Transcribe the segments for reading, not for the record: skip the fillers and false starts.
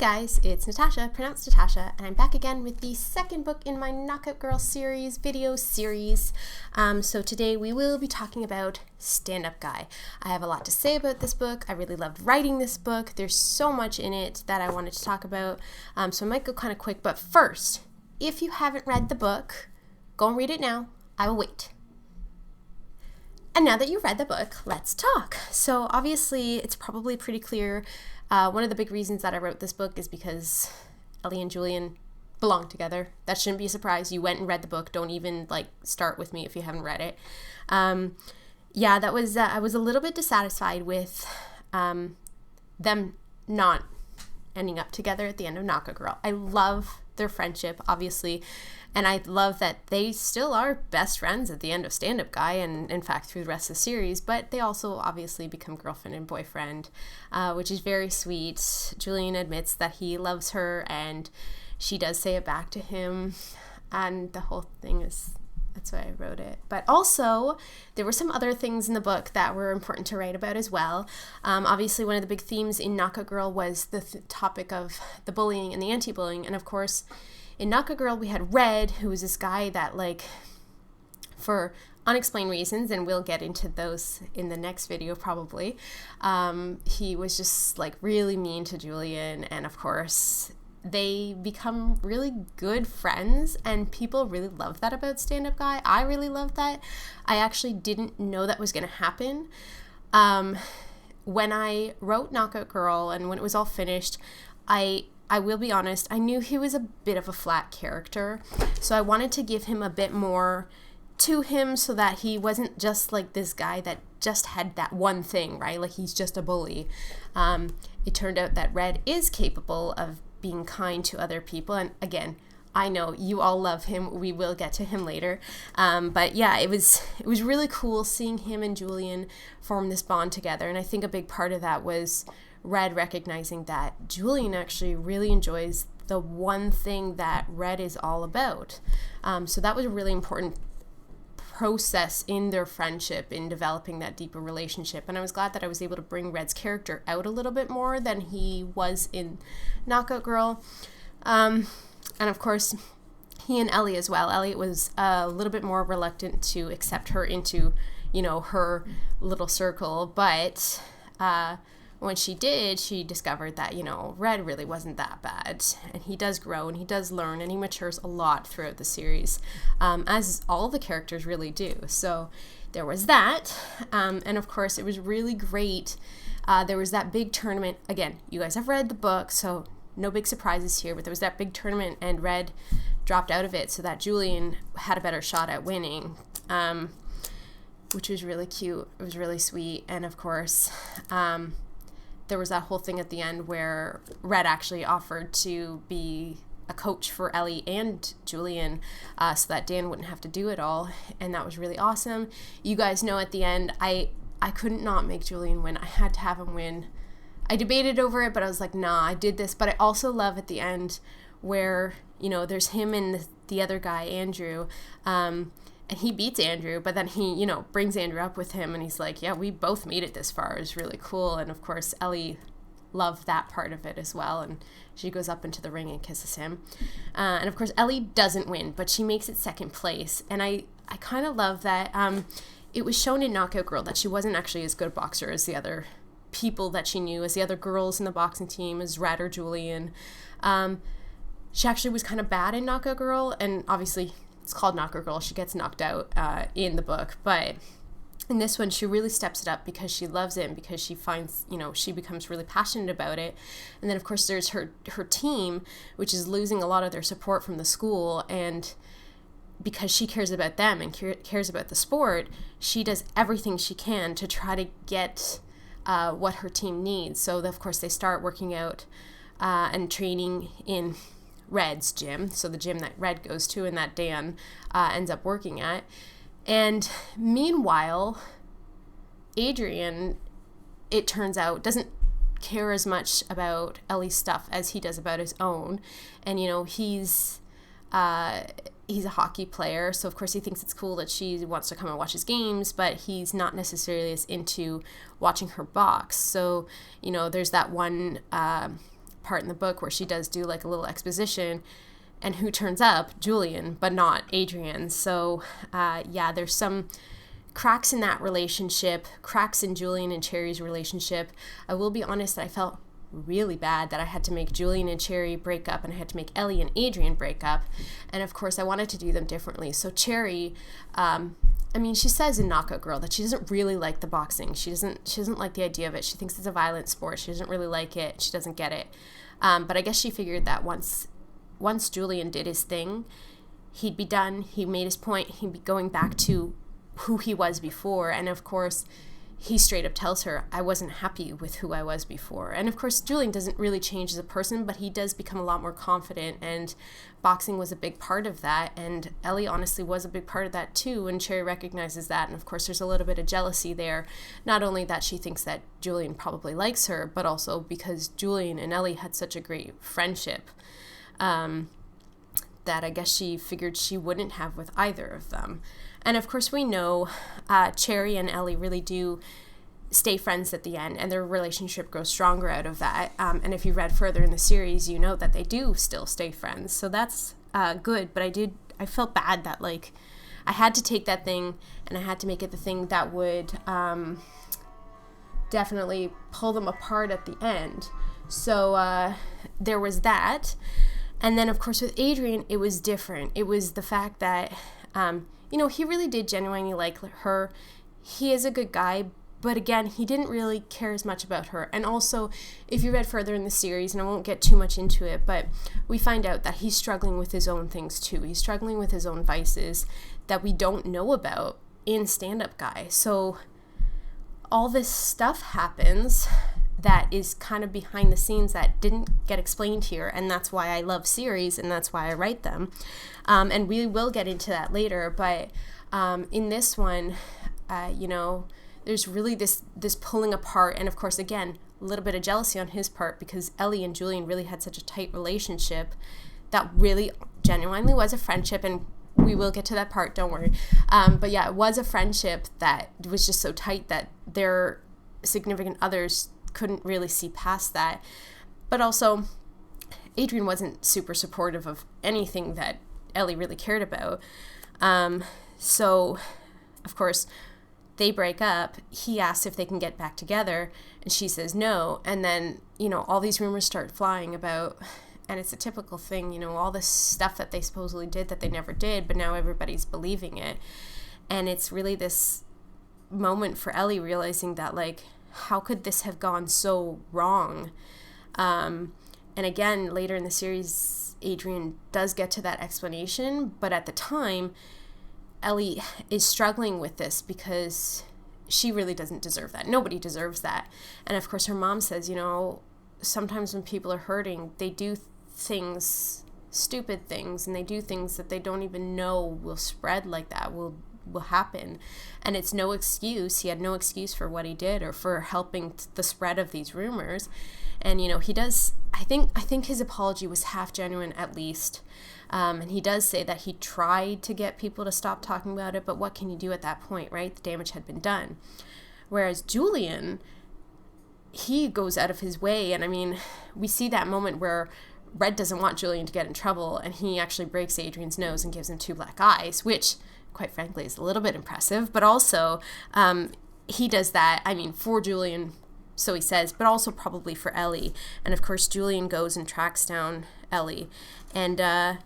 guys, it's Natasha, pronounced Natasha, and I'm back again with the second book in my Knockout Girl series, video series. So today we will be talking about Stand-Up Guy. I have a lot to say about this book. I really loved writing this book. There's so much in it that I wanted to talk about, so I might go kind of quick. But first, if you haven't read the book, go and read it now. I will wait. And now that you've read the book, let's talk. So obviously, it's probably pretty clear. One of the big reasons that I wrote this book is because Ellie and Julian belong together. That shouldn't be a surprise. You went and read the book. Don't even start with me if you haven't read it. That was I was a little bit dissatisfied with them not ending up together at the end of Knockout Girl. I love their friendship, obviously, and I love that they still are best friends at the end of Stand-Up Guy, and in fact through the rest of the series, but they also obviously become girlfriend and boyfriend, which is very sweet. Julian admits that he loves her, and she does say it back to him, and the whole thing is, that's why I wrote it. But also, there were some other things in the book that were important to write about as well. Obviously, one of the big themes in Knockout Girl was the topic of the bullying and the anti-bullying. And of course, in Knockout Girl, we had Red, who was this guy that, for unexplained reasons, and we'll get into those in the next video probably, he was just really mean to Julian, and of course they become really good friends, and people really love that about Stand-Up Guy. I really love that. I actually didn't know that was going to happen. When I wrote Knockout Girl and when it was all finished, I will be honest, I knew he was a bit of a flat character, so I wanted to give him a bit more to him so that he wasn't just this guy that just had that one thing, right? He's just a bully. It turned out that Red is capable of being kind to other people, and again, I know you all love him. We will get to him later, but yeah, it was really cool seeing him and Julian form this bond together, and I think a big part of that was Red recognizing that Julian actually really enjoys the one thing that Red is all about. So that was a really important process in their friendship, in developing that deeper relationship, and I was glad that I was able to bring Red's character out a little bit more than he was in Knockout Girl. And of course, he and Ellie as well. Ellie was a little bit more reluctant to accept her into, her little circle, but when she did, she discovered that, Red really wasn't that bad, and he does grow, and he does learn, and he matures a lot throughout the series, as all the characters really do. So there was that, and of course, it was really great. There was that big tournament. Again, you guys have read the book, so no big surprises here, but there was that big tournament, and Red dropped out of it so that Julian had a better shot at winning, which was really cute. It was really sweet, and of course, there was that whole thing at the end where Red actually offered to be a coach for Ellie and Julian, so that Dan wouldn't have to do it all, and that was really awesome. You guys know at the end, I couldn't not make Julian win. I had to have him win. I debated over it, but I was like, nah, I did this. But I also love at the end where, there's him and the other guy, Andrew, and he beats Andrew, but then he, brings Andrew up with him, and he's like, yeah, we both made it this far. It was really cool. And of course, Ellie loved that part of it as well, and she goes up into the ring and kisses him. And of course, Ellie doesn't win, but she makes it second place. And I kind of love that it was shown in Knockout Girl that she wasn't actually as good a boxer as the other people that she knew, as the other girls in the boxing team, as Red or Julian. She actually was kind of bad in Knockout Girl, and obviously it's called Knockout Girl. She gets knocked out in the book, but in this one, she really steps it up because she loves it and because she finds, she becomes really passionate about it. And then, of course, there's her team, which is losing a lot of their support from the school, and because she cares about them and cares about the sport, she does everything she can to try to get what her team needs. So, of course, they start working out and training in Red's gym, so the gym that Red goes to and that Dan ends up working at. And meanwhile, Adrian, it turns out, doesn't care as much about Ellie's stuff as he does about his own. And, he's a hockey player, so of course he thinks it's cool that she wants to come and watch his games, but he's not necessarily as into watching her box. So, there's that one part in the book where she does do like a little exposition, and who turns up? Julian, but not Adrian. So there's some cracks in that relationship, cracks in Julian and Cherry's relationship. I will be honest that I felt really bad that I had to make Julian and Cherry break up, and I had to make Ellie and Adrian break up. And of course I wanted to do them differently. So Cherry, she says in Knockout Girl that she doesn't really like the boxing. She doesn't like the idea of it. She thinks it's a violent sport. She doesn't really like it. She doesn't get it. But I guess she figured that once Julian did his thing, he'd be done. He made his point. He'd be going back to who he was before. And of course, he straight up tells her, I wasn't happy with who I was before. And of course, Julian doesn't really change as a person, but he does become a lot more confident, and boxing was a big part of that. And Ellie honestly was a big part of that too, and Cherry recognizes that. And of course, there's a little bit of jealousy there. Not only that she thinks that Julian probably likes her, but also because Julian and Ellie had such a great friendship that I guess she figured she wouldn't have with either of them. And of course, we know Cherry and Ellie really do stay friends at the end, and their relationship grows stronger out of that. And if you read further in the series, you know that they do still stay friends. So that's good. But I felt bad that like I had to take that thing and I had to make it the thing that would definitely pull them apart at the end. So there was that. And then, of course, with Adrian, it was different. It was the fact that, he really did genuinely like her. He is a good guy, but again, he didn't really care as much about her. And also, if you read further in the series, and I won't get too much into it, but we find out that he's struggling with his own things too. He's struggling with his own vices that we don't know about in Stand-Up Guy. So all this stuff happens that is kind of behind the scenes that didn't get explained here, and that's why I love series, and that's why I write them. And we will get into that later, but in this one, there's really this pulling apart, and of course, again, a little bit of jealousy on his part, because Ellie and Julian really had such a tight relationship that really genuinely was a friendship, and we will get to that part, don't worry. But yeah, it was a friendship that was just so tight that their significant others couldn't really see past that. But also, Adrian wasn't super supportive of anything that Ellie really cared about. So, of course, they break up. He asks if they can get back together, and she says no. And then, all these rumors start flying about, and it's a typical thing, all this stuff that they supposedly did that they never did, but now everybody's believing it. And it's really this moment for Ellie realizing that, like, how could this have gone so wrong? And again, later in the series, Adrian does get to that explanation, but at the time, Ellie is struggling with this because she really doesn't deserve that. Nobody deserves that. And of course, her mom says, sometimes when people are hurting, they do things, stupid things, and they do things that they don't even know will spread like that, will happen. And it's no excuse. He had no excuse for what he did or for helping the spread of these rumors. And he does, I think his apology was half genuine at least. And he does say that he tried to get people to stop talking about it, but what can you do at that point, right? The damage had been done. Whereas Julian, he goes out of his way, and we see that moment where Red doesn't want Julian to get in trouble, and he actually breaks Adrian's nose and gives him 2 black eyes, which quite frankly is a little bit impressive. But also he does that, for Julian, so he says, but also probably for Ellie. And of course Julian goes and tracks down Ellie, and I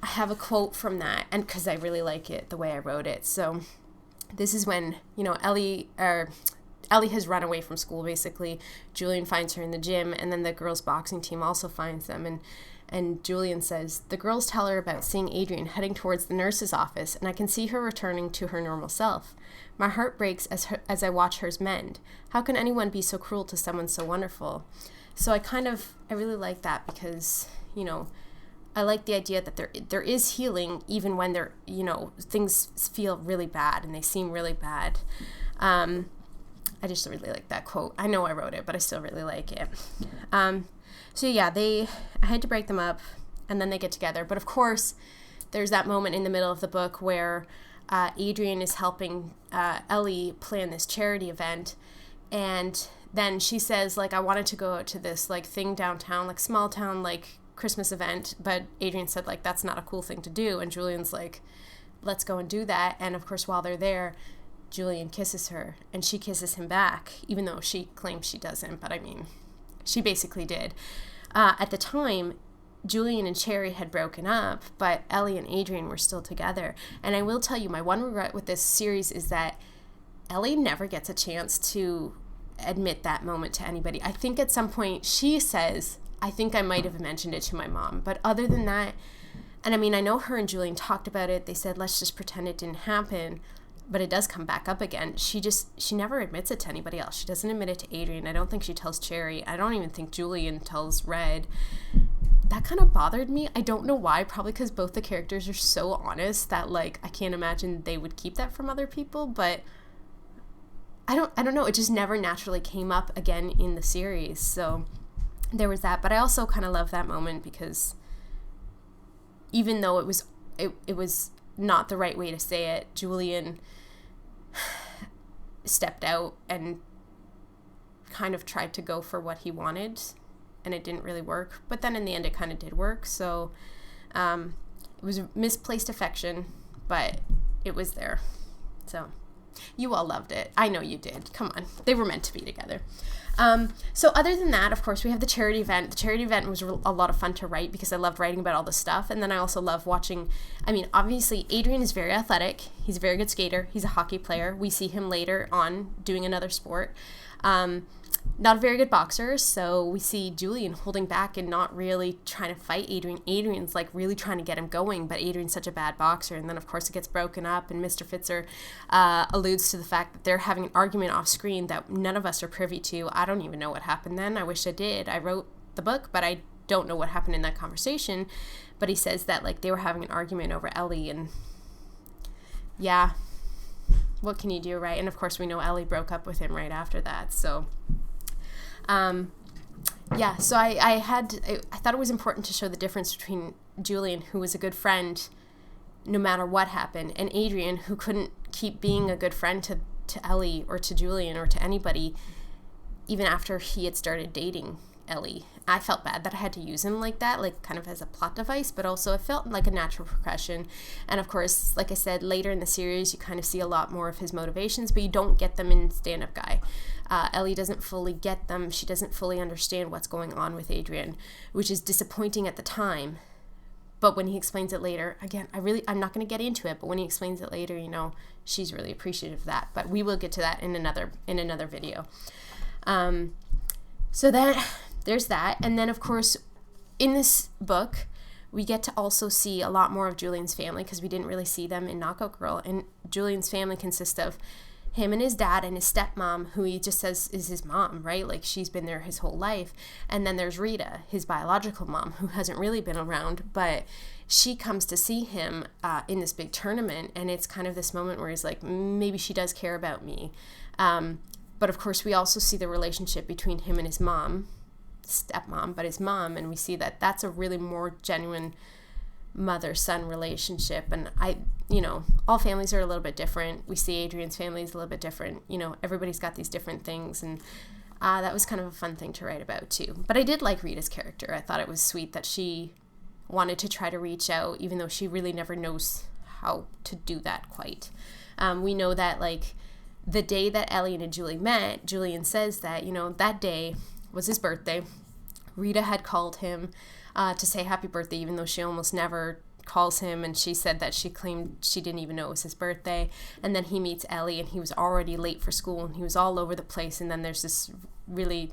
have a quote from that, and because I really like it the way I wrote it. So this is when Ellie has run away from school, basically. Julian finds her in the gym, and then the girls' boxing team also finds them. And Julian says, the girls tell her about seeing Adrian heading towards the nurse's office, and I can see her returning to her normal self. My heart breaks as I watch hers mend. How can anyone be so cruel to someone so wonderful? So I really like that because, I like the idea that there is healing even when things feel really bad and they seem really bad. I just really like that quote. I know I wrote it, but I still really like it. So yeah, I had to break them up, and then they get together. But of course, there's that moment in the middle of the book where Adrian is helping Ellie plan this charity event, And then she says, like, I wanted to go out to this, like, thing downtown, like, small town, like, Christmas event. But Adrian said, like, that's not a cool thing to do. And Julian's like, let's go and do that. And, of course, while they're there, Julian kisses her. And she kisses him back, even though she claims she doesn't. But, I mean, she basically did. At the time, Julian and Cherry had broken up, but Ellie and Adrian were still together. And I will tell you, my one regret with this series is that Ellie never gets a chance to admit that moment to anybody. I think at some point she says, I think I might have mentioned it to my mom. But other than that, and I mean, I know her and Julian talked about it. They said, let's just pretend it didn't happen. But it does come back up again. She never admits it to anybody else. She doesn't admit it to Adrian. I don't think she tells Cherry. I don't even think Julian tells Red. That kind of bothered me. I don't know why. Probably because both the characters are so honest that, like, I can't imagine they would keep that from other people. But I don't know. It just never naturally came up again in the series. So there was that. But I also kind of love that moment because even though it was not the right way to say it, Julian stepped out and kind of tried to go for what he wanted, and it didn't really work. But then in the end, it kind of did work. So it was misplaced affection, but it was there. So you all loved it. I know you did. Come on. They were meant to be together. So other than that, of course, we have the charity event. The charity event was a lot of fun to write because I loved writing about all this stuff. And then I also love watching, I mean, obviously Adrian is very athletic. He's a very good skater. He's a hockey player. We see him later on doing another sport. Not a very good boxer, so we see Julian holding back and not really trying to fight Adrian. Adrian's like really trying to get him going, but Adrian's such a bad boxer. And then, of course, it gets broken up, and Mr. Fitzer alludes to the fact that they're having an argument off screen that none of us are privy to. I don't even know what happened then. I wish I did. I wrote the book, but I don't know what happened in that conversation. But he says that, like, they were having an argument over Ellie, and yeah, what can you do, right? And, of course, we know Ellie broke up with him right after that, so... so I thought it was important to show the difference between Julian, who was a good friend no matter what happened, and Adrian, who couldn't keep being a good friend to Ellie or to Julian or to anybody, even after he had started dating Ellie. I felt bad that I had to use him like that, like kind of as a plot device, but also it felt like a natural progression. And of course, like I said, later in the series, you kind of see a lot more of his motivations, but you don't get them in Stand-Up Guy. Ellie doesn't fully get them. She doesn't fully understand what's going on with Adrian, which is disappointing at the time. But when he explains it later, again, I'm not going to get into it, but when he explains it later, you know, she's really appreciative of that. But we will get to that in another video. So then there's that. And then, of course, in this book, we get to also see a lot more of Julian's family because we didn't really see them in Knockout Girl. And Julian's family consists of him and his dad and his stepmom, who he just says is his mom, right? Like, she's been there his whole life. And then there's Rita, his biological mom, who hasn't really been around, but she comes to see him in this big tournament. And it's kind of this moment where he's like, maybe she does care about me. But of course, we also see the relationship between him and his mom, stepmom, but his mom, and we see that that's a really more genuine mother-son relationship. And all families are a little bit different. We see Adrian's family is a little bit different. You know, everybody's got these different things, and that was kind of a fun thing to write about too. But I did like Rita's character. I thought it was sweet that she wanted to try to reach out, even though she really never knows how to do that quite. We know that, like, the day that Ellie and Julie met, Julian says that, that day was his birthday. Rita had called him to say happy birthday, even though she almost never calls him, and she said that she claimed she didn't even know it was his birthday. And then he meets Ellie, and he was already late for school, and he was all over the place. And then there's this really,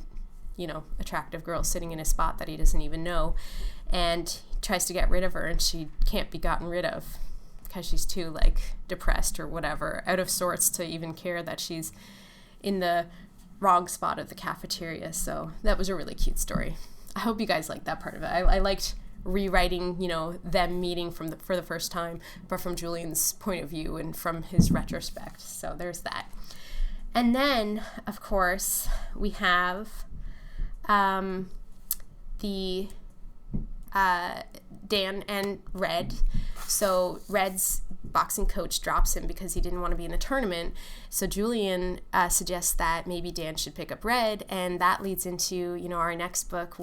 attractive girl sitting in a spot that he doesn't even know, and he tries to get rid of her, and she can't be gotten rid of because she's too, like, depressed or whatever, out of sorts to even care that she's in the wrong spot of the cafeteria. So that was a really cute story. I hope you guys liked that part of it. I liked rewriting, them meeting for the first time, but from Julian's point of view and from his retrospect. So there's that. And then, of course, we have the Dan and Red. So Red's boxing coach drops him because he didn't want to be in the tournament. So Julian suggests that maybe Dan should pick up Red, and that leads into, our next book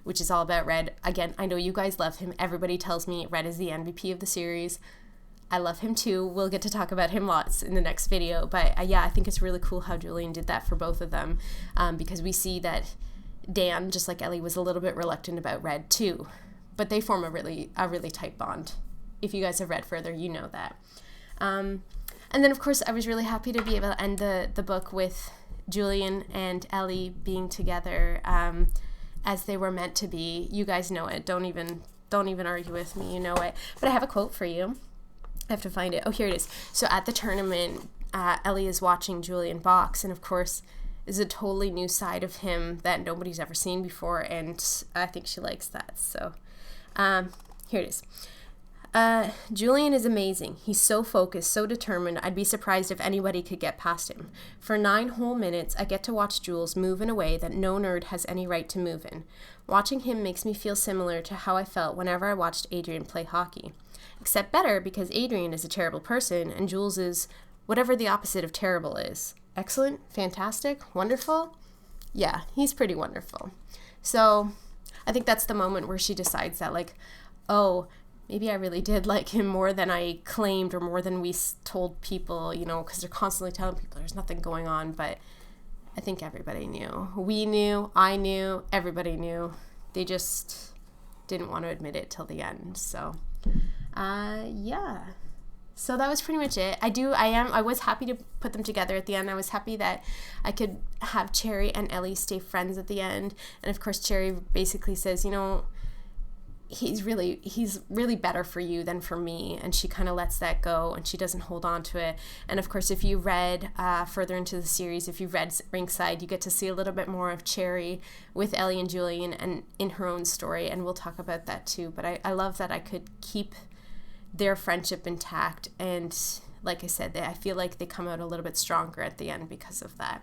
which is all about Red. Again, I know you guys love him. Everybody tells me Red is the MVP of the series. I love him too. We'll get to talk about him lots in the next video. But I think it's really cool how Julian did that for both of them, because we see that Dan, just like Ellie, was a little bit reluctant about Red too. But they form a really tight bond. If you guys have read further, you know that. And then, of course, I was really happy to be able to end the book with Julian and Ellie being together as they were meant to be. You guys know it. Don't even argue with me. You know it. But I have a quote for you. I have to find it. Oh, here it is. So at the tournament, Ellie is watching Julian box, and of course, is a totally new side of him that nobody's ever seen before, and I think she likes that. So here it is. Julian is amazing. He's so focused, so determined, I'd be surprised if anybody could get past him. For 9 whole minutes, I get to watch Jules move in a way that no nerd has any right to move in. Watching him makes me feel similar to how I felt whenever I watched Adrian play hockey. Except better, because Adrian is a terrible person, and Jules is whatever the opposite of terrible is. Excellent, fantastic, wonderful. Yeah, he's pretty wonderful. So I think that's the moment where she decides that, like, oh, maybe I really did like him more than I claimed or more than we told people, because they're constantly telling people there's nothing going on. But I think everybody knew. We knew, I knew, everybody knew. They just didn't want to admit it till the end. So, yeah. So that was pretty much it. I was happy to put them together at the end. I was happy that I could have Cherry and Ellie stay friends at the end. And of course, Cherry basically says, he's really better for you than for me. And she kind of lets that go, and she doesn't hold on to it. And of course, if you read further into the series, if you've read Ringside, you get to see a little bit more of Cherry with Ellie and Julian and in her own story. And we'll talk about that too. But I love that I could keep their friendship intact, and like I said, I feel like they come out a little bit stronger at the end because of that.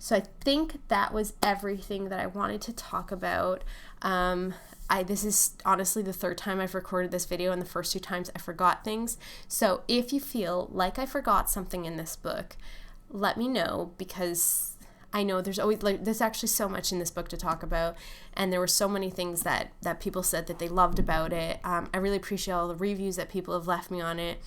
So I think that was everything that I wanted to talk about. This is honestly the 3rd time I've recorded this video, and the first 2 times I forgot things. So if you feel like I forgot something in this book, let me know, because I know there's actually so much in this book to talk about, and there were so many things that people said that they loved about it. I really appreciate all the reviews that people have left me on it.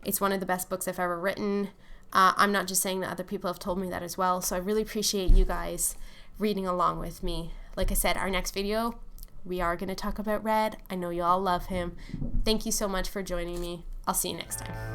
It's one of the best books I've ever written. I'm not just saying that, other people have told me that as well, so I really appreciate you guys reading along with me. Like I said, our next video, we are going to talk about Red. I know you all love him. Thank you so much for joining me. I'll see you next time.